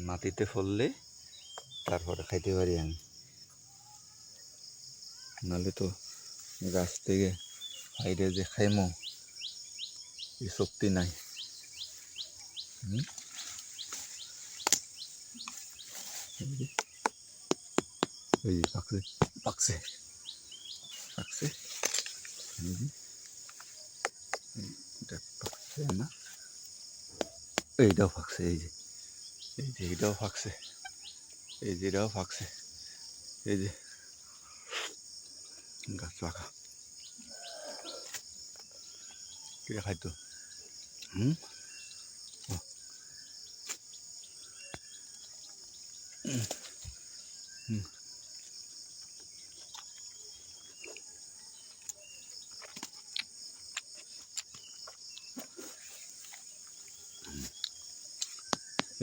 মাটিতে ফললে তারপরে খাইতে পারি আমি, নাহলে তো গাছ থেকে বাইরে যে খাইমো এই শক্তি নাই। এই যে পাকছে পাকছে পাকছে, এটা পাকছে না, এইটাও ফাঁকছে, এই যে এইটাও ফাঁকছে, এই যে এটাও ফাঁকছে, এই যে গাছ পাকা কে খাইতো।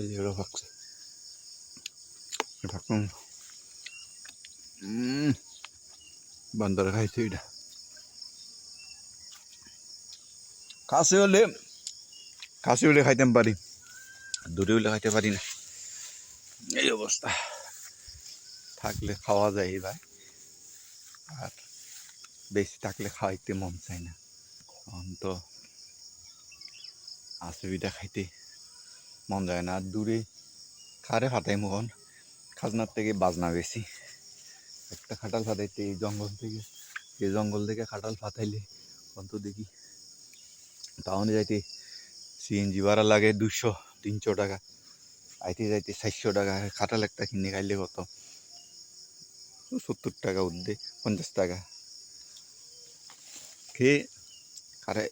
এই যে এটাও ফাঁকছে, ফাঁকুন বান্দর খাইছে এটা। কাছে হলে খাইতাম পারি, দূরে হলে খাইতে পারি না, এই অবস্থা। থাকলে খাওয়া যায় ভাই, আর বেশি থাকলে খাইতে মন চায় না। তো আসবিটা খাইতে মন যায় না, আর দূরে খারে ফাটাই মন, খাজনার থেকে বাজনা বেশি। একটা খাটাল ফাটাইতে এই জঙ্গল থেকে খাটাল ফাটাইলে অন্ত দেখি টাউনে যাইতে সিএনজি ভাড়া লাগে 200-300 টাকা, আইতে যাইতে 400 টাকা। খাটাল একটা কিনে খাইলে কত 70 টাকা উঠবে, 50 টাকা খেয়ে খারে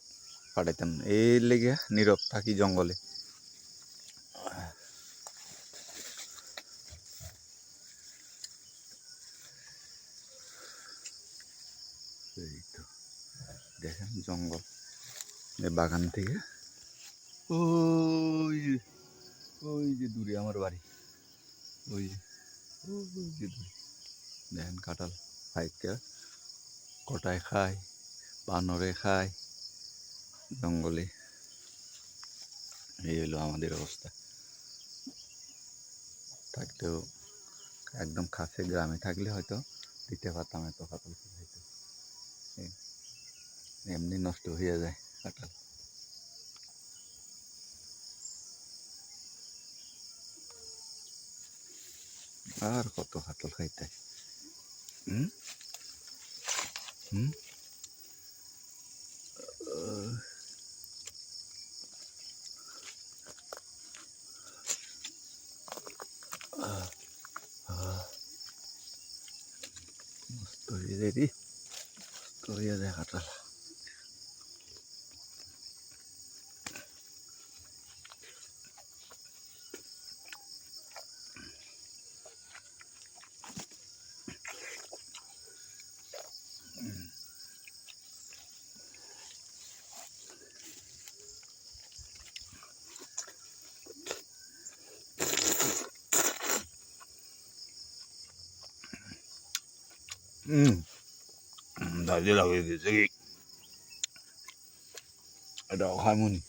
পাঠাইতাম। এই লেগে নীরব থাকি জঙ্গলে। এই তো দেখেন জঙ্গল, এই বাগান থেকে ওই যে দূরে আমার বাড়ি, ওই যে দূরে দেখেন কাঁঠাল খাইতে, কটায় খায়, বানরে খায় জঙ্গলে। এই হলো আমাদের অবস্থা। থাকলেও একদম কাছে গ্রামে থাকলে হয়তো দিতে পারতাম, এত কাঁঠাল খাইতো, এমনি নষ্ট হয়ে যায় কাঁঠাল। আর কত কাঁঠাল খাইতে। হুম হুম মস্ত হয়ে যায় রে, মস্ত হয়ে যায় কাঁঠাল। দাঁড়িয়ে লাগিয়ে দিয়েছে কি, এটাও খাইমনি।